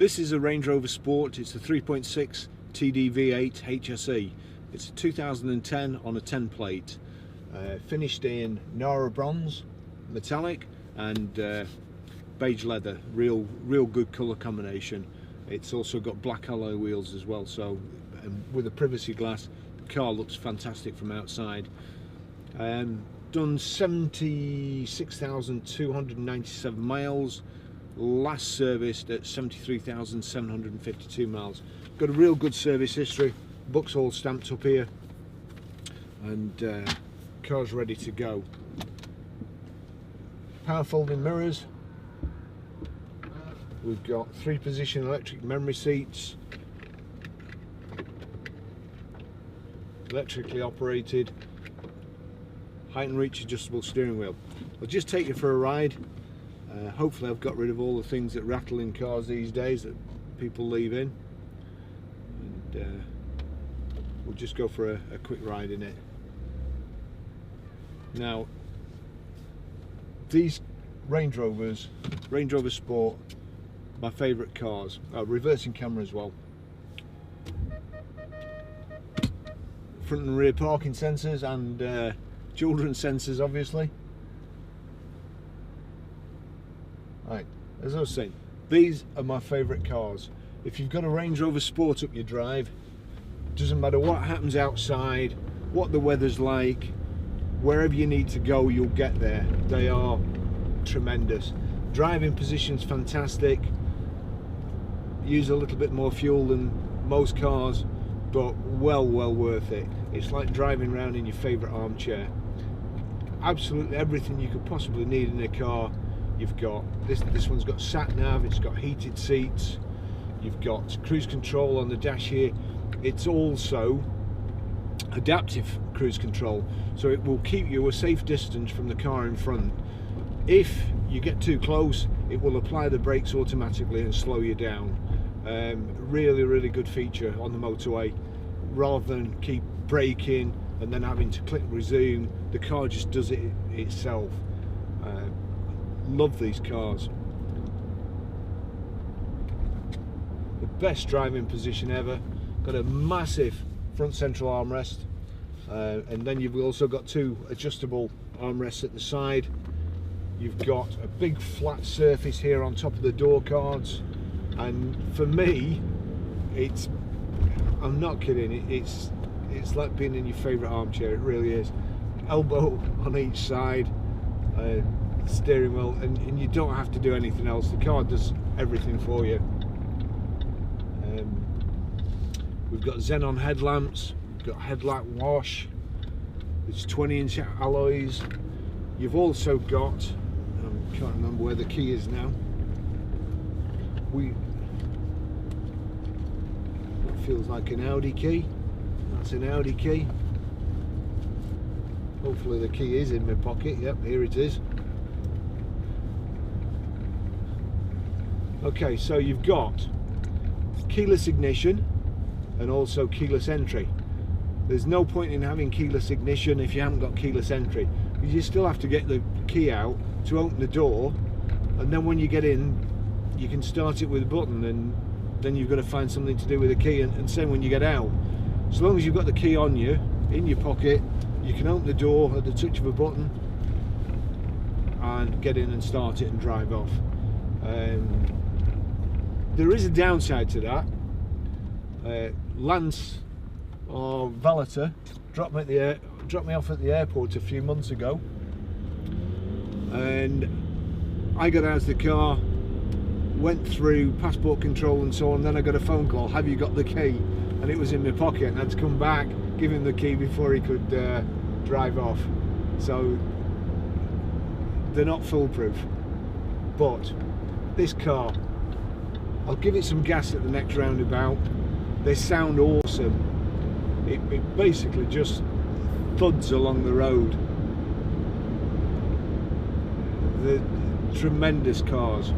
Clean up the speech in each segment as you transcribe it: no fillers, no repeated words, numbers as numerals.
This is a Range Rover Sport. It's a 3.6 TD V8 HSE. It's a 2010 on a 10 plate. Finished in Nara bronze, metallic, and beige leather. Real good colour combination. It's also got black alloy wheels as well, so with a privacy glass, the car looks fantastic from outside. Done 76,297 miles. Last serviced at 73,752 miles. Got a real good service history. Book's all stamped up here, and car's ready to go. Power folding mirrors. We've got 3-position electric memory seats, electrically operated, height and reach adjustable steering wheel. I'll just take you for a ride. Hopefully I've got rid of all the things that rattle in cars these days that people leave in, and we'll just go for a quick ride in it. Now, these Range Rovers, Range Rover Sport, my favourite cars. Reversing camera as well. Front and rear parking sensors, and children sensors obviously. Right, as I was saying, these are my favourite cars. If you've got a Range Rover Sport up your drive, doesn't matter what happens outside, what the weather's like, wherever you need to go, you'll get there. They are tremendous. Driving position's fantastic. Use a little bit more fuel than most cars, but well worth it. It's like driving around in your favourite armchair. Absolutely everything you could possibly need in a car you've got. This one's got sat nav, it's got heated seats, you've got cruise control on the dash here. It's also adaptive cruise control, so it will keep you a safe distance from the car in front. If you get too close, it will apply the brakes automatically and slow you down. Really good feature on the motorway. Rather than keep braking and then having to click resume, the car just does it itself. Love these cars. The best driving position ever. Got a massive front central armrest, and then you've also got 2 adjustable armrests at the side. You've got a big flat surface here on top of the door cards, and for me, I'm not kidding, it's like being in your favourite armchair. It really is. Elbow on each side, steering wheel, and you don't have to do anything else. The car does everything for you. We've got xenon headlamps, we've got headlight wash, it's 20-inch alloys. You've also got, I can't remember where the key is now. That feels like an Audi key. That's an Audi key. Hopefully the key is in my pocket. Yep, here it is. Okay, so you've got keyless ignition and also keyless entry. There's no point in having keyless ignition if you haven't got keyless entry, because you still have to get the key out to open the door, and then when you get in you can start it with a button, and then you've got to find something to do with the key, and same when you get out. As long as you've got the key on you, in your pocket, you can open the door at the touch of a button and get in and start it and drive off. There is a downside to that. Lance, or valeter, dropped me off at the airport a few months ago, and I got out of the car, went through passport control and so on, then I got a phone call, have you got the key? And it was in my pocket, and I had to come back, give him the key before he could drive off. So they're not foolproof. But this car, I'll give it some gas at the next roundabout. They sound awesome. It basically just thuds along the road. They're tremendous cars.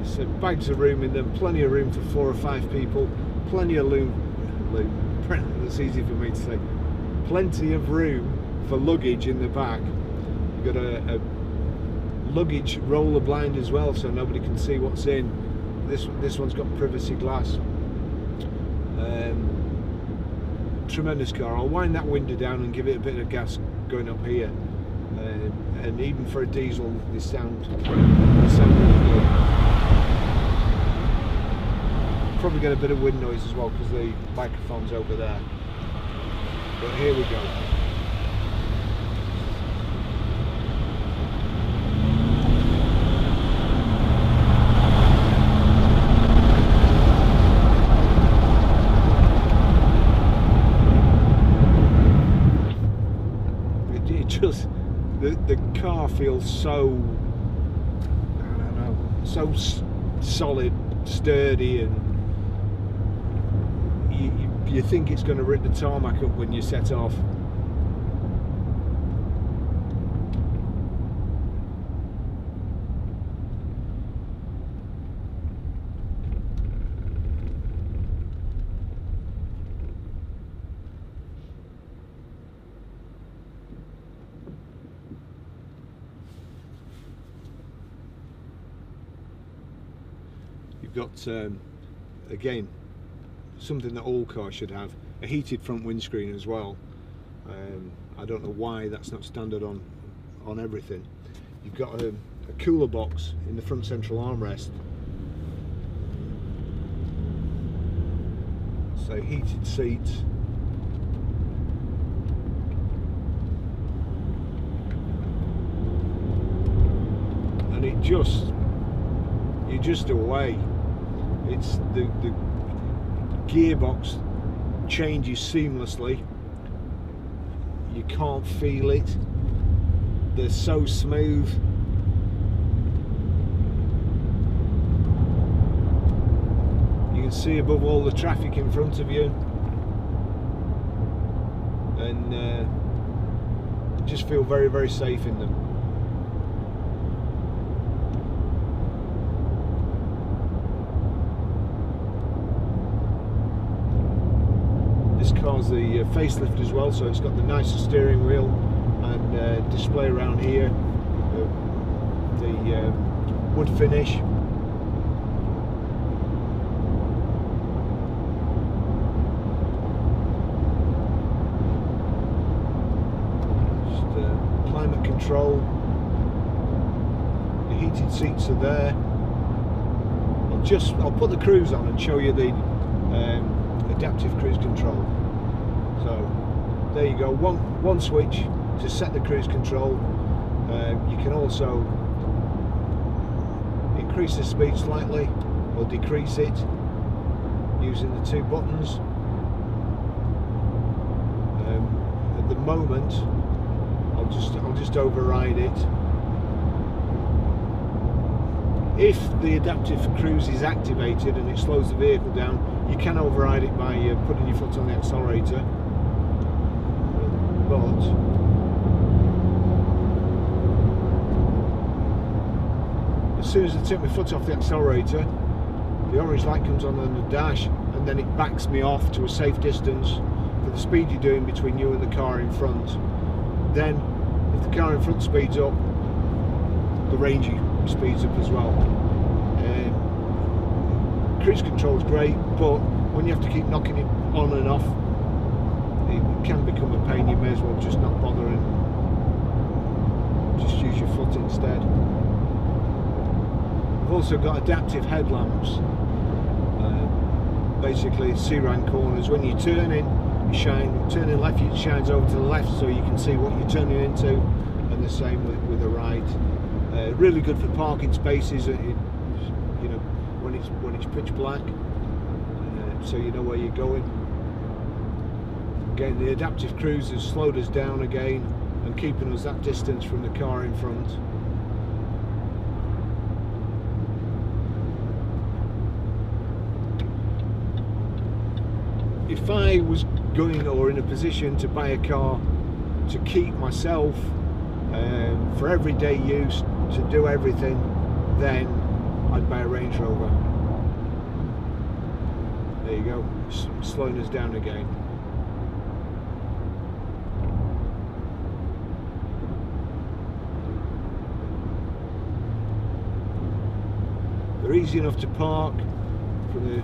So bags of room in them, plenty of room for 4 or 5 people, plenty of loom, that's easy for me to say, plenty of room for luggage in the back. You've got a luggage roller blind as well, so nobody can see what's in. This one's got privacy glass. Tremendous car. I'll wind that window down and give it a bit of gas going up here. And even for a diesel, they sound really good. Probably get a bit of wind noise as well because the microphone's over there. But here we go. The car feels so, I don't know, so solid, sturdy, and you think it's going to rip the tarmac up when you set off. You've got, again, something that all cars should have, a heated front windscreen as well. I don't know why that's not standard on everything. You've got a cooler box in the front central armrest. So heated seats. And you're just away. It's the gearbox changes seamlessly. You can't feel it. They're so smooth. You can see above all the traffic in front of you, and you just feel very, very safe in them. This car's the facelift as well, so it's got the nicer steering wheel and display around here, the wood finish. Just climate control. The heated seats are there. I'll put the cruise on and show you the adaptive cruise control. So there you go, one switch to set the cruise control. You can also increase the speed slightly or decrease it using the two buttons. At the moment I'll just override it. If the adaptive cruise is activated and it slows the vehicle down, you can override it by putting your foot on the accelerator. But as soon as I take my foot off the accelerator, the orange light comes on the dash, and then it backs me off to a safe distance for the speed you're doing between you and the car in front. Then, if the car in front speeds up, the range speeds up as well. Cruise control is great, but when you have to keep knocking it on and off, it can become a pain. You may as well just not bother and just use your foot instead. We've also got adaptive headlamps. Basically, C-ran corners. When you turn in, turning left, it shines over to the left so you can see what you're turning into, and the same with the right. Really good for parking spaces. When it's pitch black, so you know where you're going. Again, the adaptive cruise has slowed us down again and keeping us that distance from the car in front. If I was going or in a position to buy a car to keep myself for everyday use, to do everything, then I'd buy a Range Rover. There you go, slowing us down again. They're easy enough to park. From the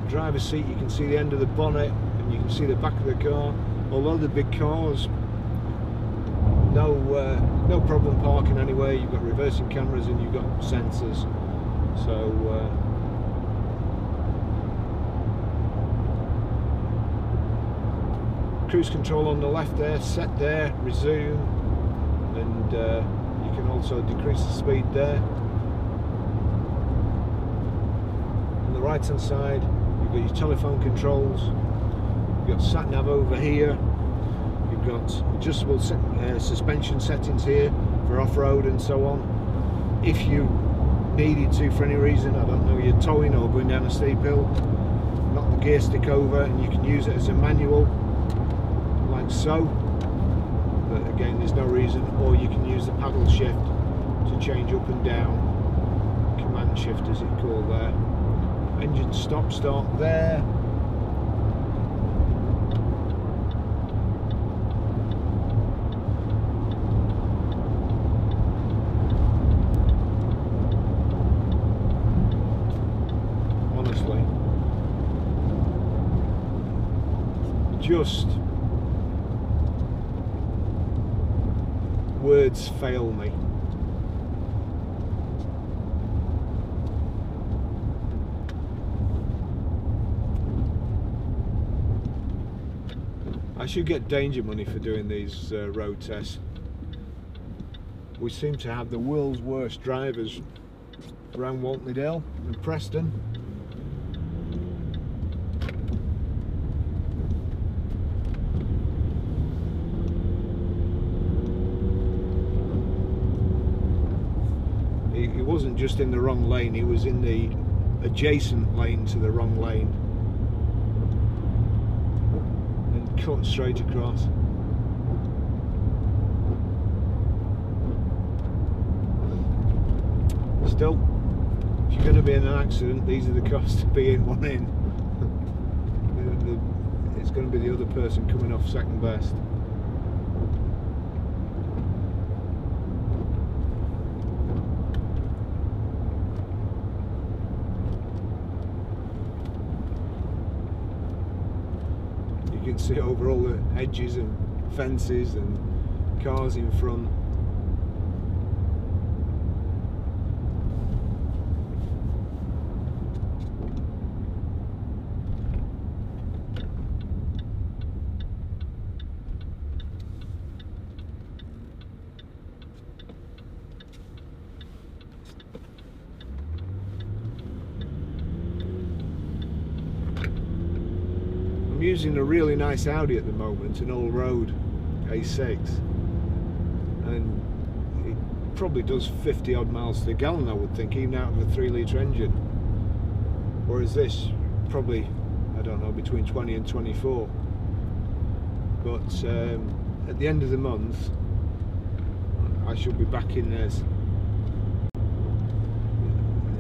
driver's seat you can see the end of the bonnet and you can see the back of the car. Although the big cars, no problem parking anywhere. You've got reversing cameras and you've got sensors. So cruise control on the left there, set there, resume, and you can also decrease the speed there. On the right hand side you've got your telephone controls, you've got sat nav over here, you've got adjustable suspension settings here for off-road and so on. If you needed to, for any reason, I don't know, you're towing or going down a steep hill, knock the gear stick over and you can use it as a manual like so, but again there's no reason. Or you can use the paddle shift to change up and down, command shift as it's called there. Engine stop start there. Honestly, just words fail me. I should get danger money for doing these road tests. We seem to have the world's worst drivers around Waltleydale and Preston. He wasn't just in the wrong lane, he was in the adjacent lane to the wrong lane. Cut straight across. Still, if you're going to be in an accident, these are the costs to be in one in. It's going to be the other person coming off second best. You can see over all the hedges and fences and cars in front. I'm using a really nice Audi at the moment, an all-road A6, and it probably does 50 odd miles to the gallon, I would think, even out of a 3-litre engine. Whereas this, probably, I don't know, between 20 and 24. But at the end of the month, I should be back in theirs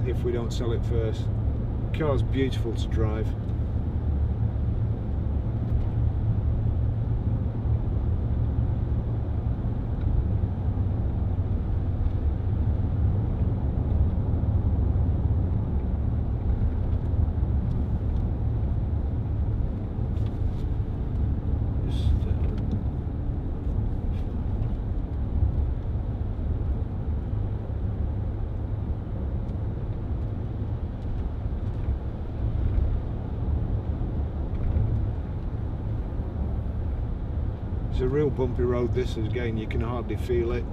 if we don't sell it first. The car's beautiful to drive. It's a real bumpy road this, again you can hardly feel it.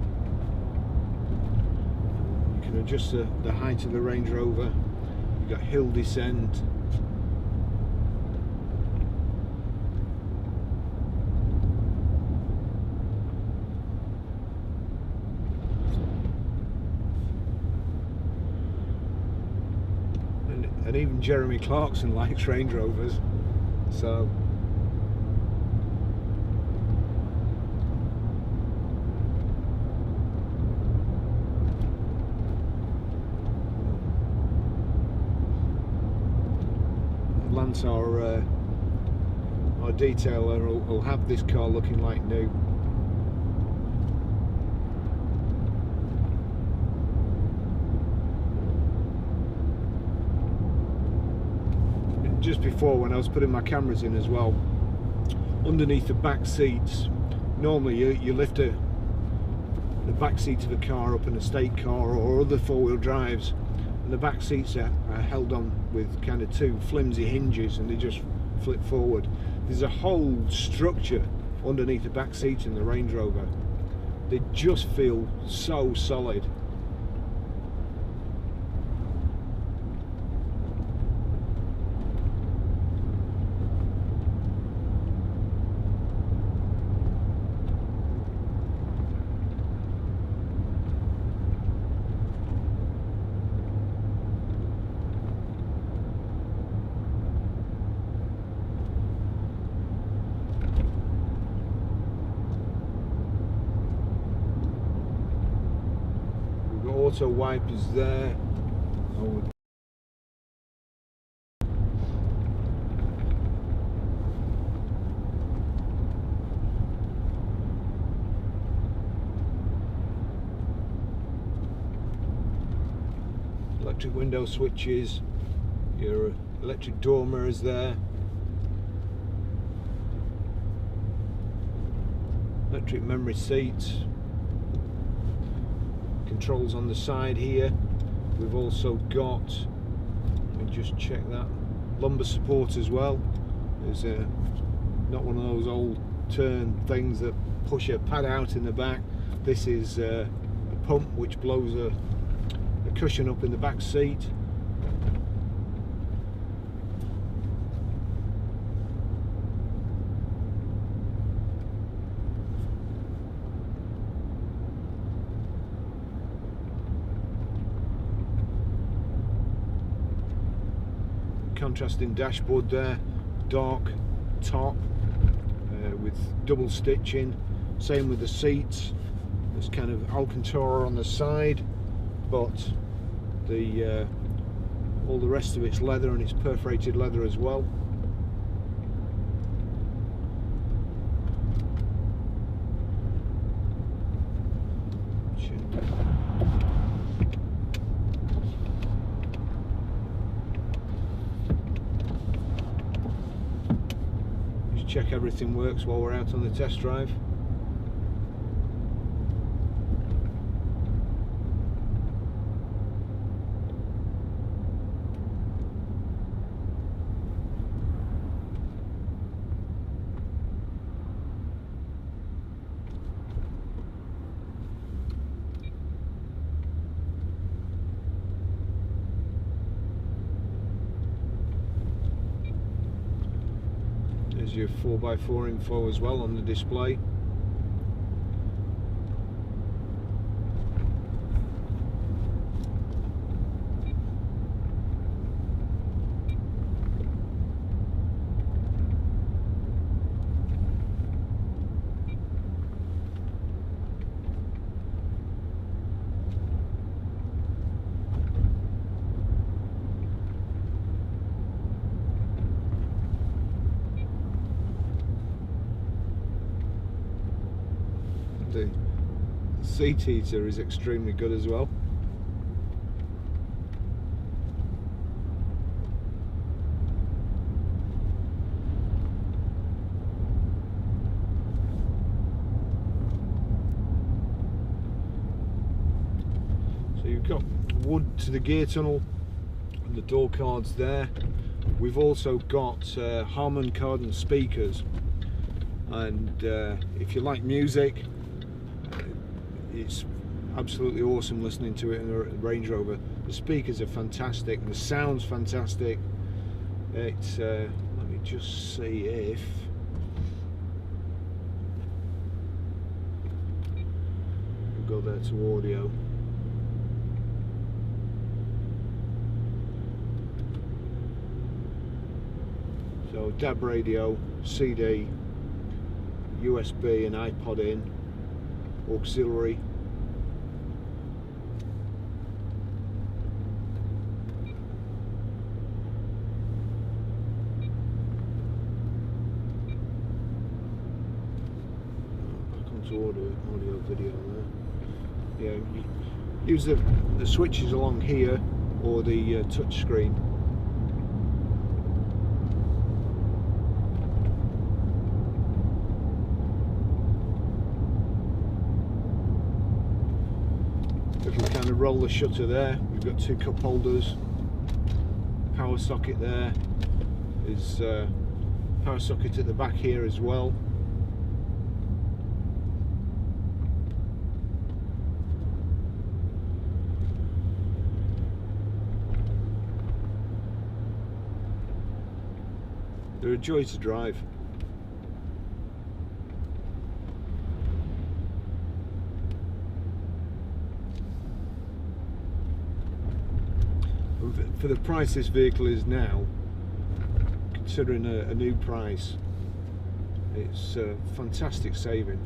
You can adjust the height of the Range Rover. You've got hill descent. And even Jeremy Clarkson likes Range Rovers, so Lance, our detailer, will have this car looking like new. just before when I was putting my cameras in as well, underneath the back seats, normally you lift the back seat of a car up, an estate car or other four-wheel drives, and the back seats are held on with kind of two flimsy hinges and they just flip forward. There's a whole structure underneath the back seats in the Range Rover. They just feel so solid. Auto wipers there. Electric window switches, your electric door mirrors there, electric memory seats, controls on the side here. We've also got, let me just check that, lumbar support as well. There's not one of those old turn things that push a pad out in the back. This is a pump which blows a cushion up in the back seat. Contrasting dashboard there, dark top with double stitching. Same with the seats. There's kind of Alcantara on the side, but the all the rest of it's leather, and it's perforated leather as well. Check everything works while we're out on the test drive. There's your 4x4 info as well on the display. The seat heater is extremely good as well. So you've got wood to the gear tunnel and the door cards there. We've also got Harman Kardon speakers, and if you like music, it's absolutely awesome listening to it in a Range Rover. The speakers are fantastic, the sound's fantastic. It's let me just see if we'll go there to audio. So DAB radio, CD, USB and iPod in, auxiliary. Back onto audio video there. Yeah, you use the switches along here or the touch screen. roller shutter there. We've got 2 cup holders, power socket there. There's power socket at the back here as well. They're a joy to drive. For the price this vehicle is now, considering a new price, it's a fantastic saving.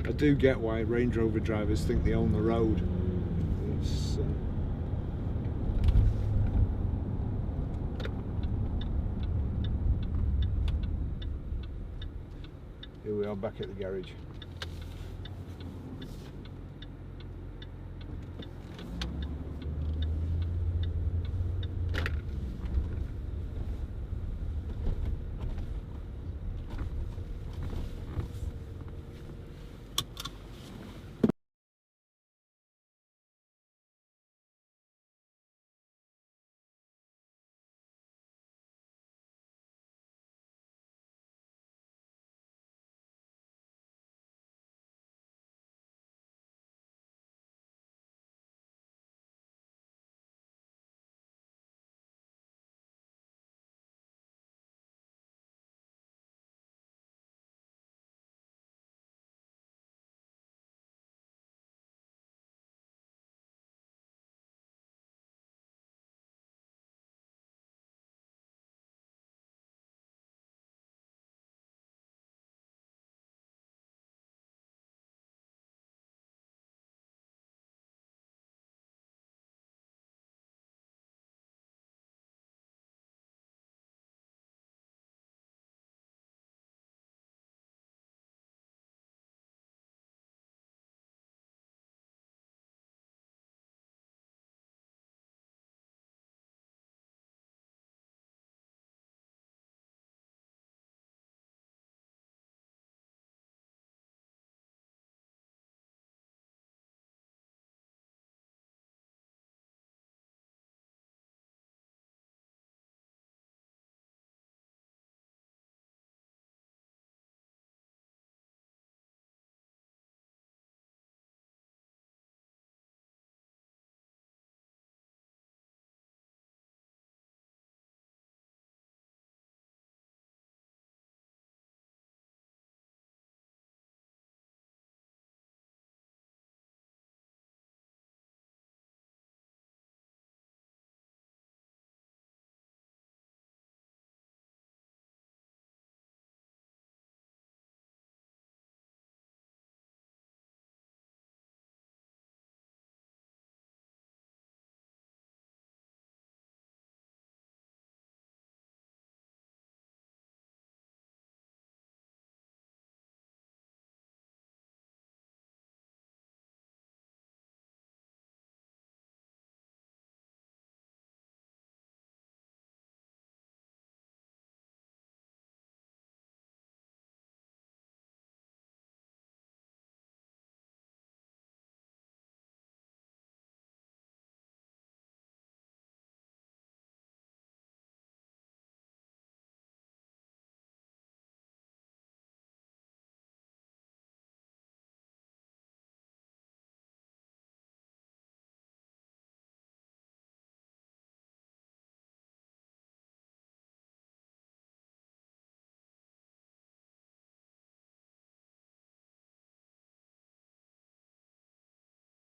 I do get why Range Rover drivers think they own the road. It's, here we are back at the garage.